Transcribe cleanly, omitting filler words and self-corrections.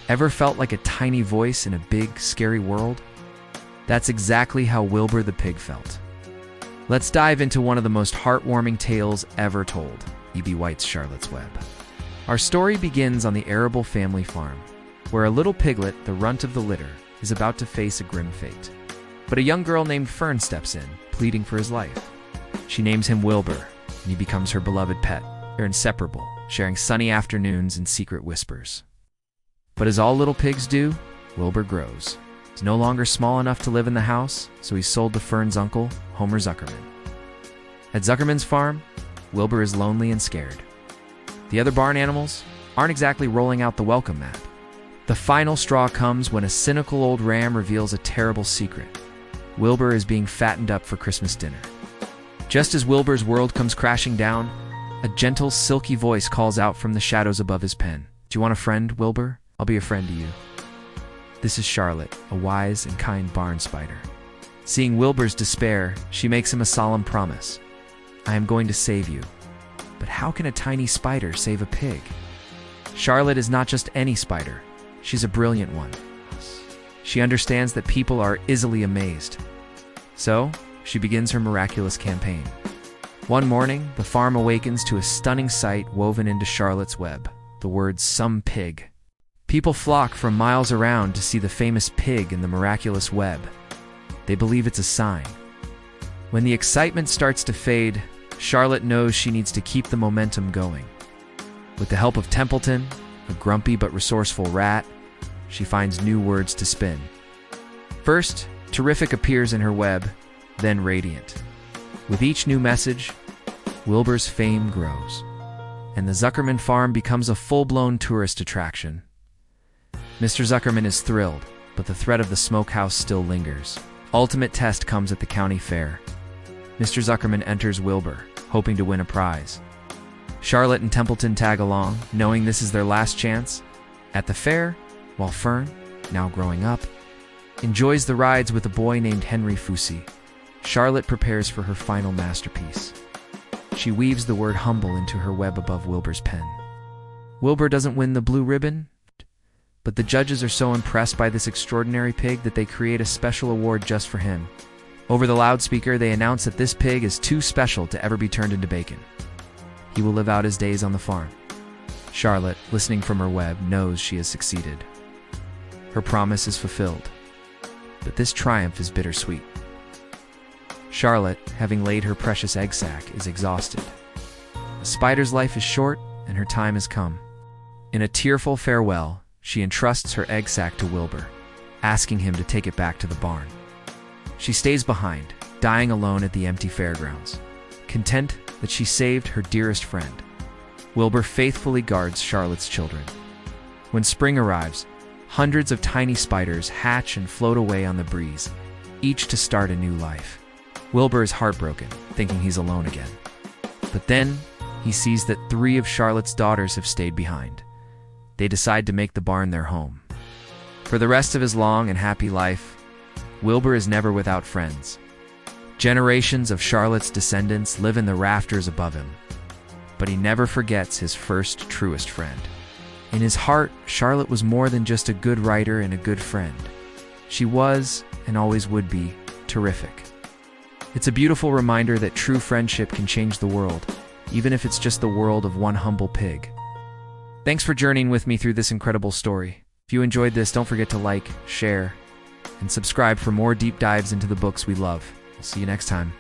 Ever felt like a tiny voice in a big, scary world? That's exactly how Wilbur the pig felt. Let's dive into one of the most heartwarming tales ever told, E.B. White's Charlotte's Web. Our story begins on the arable family farm, where a little piglet, the runt of the litter, is about to face a grim fate. But a young girl named Fern steps in, pleading for his life. She names him Wilbur, and he becomes her beloved pet. They're inseparable, sharing sunny afternoons and secret whispers. But as all little pigs do, Wilbur grows. He's no longer small enough to live in the house, so he's sold to Fern's uncle, Homer Zuckerman. At Zuckerman's farm, Wilbur is lonely and scared. The other barn animals aren't exactly rolling out the welcome mat. The final straw comes when a cynical old ram reveals a terrible secret. Wilbur is being fattened up for Christmas dinner. Just as Wilbur's world comes crashing down, a gentle, silky voice calls out from the shadows above his pen. "Do you want a friend, Wilbur? I'll be a friend to you." This is Charlotte, a wise and kind barn spider. Seeing Wilbur's despair, she makes him a solemn promise. "I am going to save you." But how can a tiny spider save a pig? Charlotte is not just any spider. She's a brilliant one. She understands that people are easily amazed. So, she begins her miraculous campaign. One morning, the farm awakens to a stunning sight woven into Charlotte's web, the words "some pig." People flock from miles around to see the famous pig in the miraculous web. They believe it's a sign. When the excitement starts to fade, Charlotte knows she needs to keep the momentum going. With the help of Templeton, a grumpy but resourceful rat, she finds new words to spin. First, Terrific appears in her web, then Radiant. With each new message, Wilbur's fame grows, and the Zuckerman farm becomes a full-blown tourist attraction. Mr. Zuckerman is thrilled, but the threat of the smokehouse still lingers. Ultimate test comes at the county fair. Mr. Zuckerman enters Wilbur, hoping to win a prize. Charlotte and Templeton tag along, knowing this is their last chance. At the fair, while Fern, now growing up, enjoys the rides with a boy named Henry Fusi, Charlotte prepares for her final masterpiece. She weaves the word humble into her web above Wilbur's pen. Wilbur doesn't win the blue ribbon, but the judges are so impressed by this extraordinary pig that they create a special award just for him. Over the loudspeaker, they announce that this pig is too special to ever be turned into bacon. He will live out his days on the farm. Charlotte, listening from her web, knows she has succeeded. Her promise is fulfilled. But this triumph is bittersweet. Charlotte, having laid her precious egg sac, is exhausted. A spider's life is short, and her time has come. In a tearful farewell, she entrusts her egg sac to Wilbur, asking him to take it back to the barn. She stays behind, dying alone at the empty fairgrounds, content that she saved her dearest friend. Wilbur faithfully guards Charlotte's children. When spring arrives, hundreds of tiny spiders hatch and float away on the breeze, each to start a new life. Wilbur is heartbroken, thinking he's alone again. But then, he sees that 3 of Charlotte's daughters have stayed behind. They decide to make the barn their home. For the rest of his long and happy life, Wilbur is never without friends. Generations of Charlotte's descendants live in the rafters above him, but he never forgets his first, truest friend. In his heart, Charlotte was more than just a good writer and a good friend. She was, and always would be, terrific. It's a beautiful reminder that true friendship can change the world, even if it's just the world of one humble pig. Thanks for journeying with me through this incredible story. If you enjoyed this, don't forget to like, share, and subscribe for more deep dives into the books we love. I'll see you next time.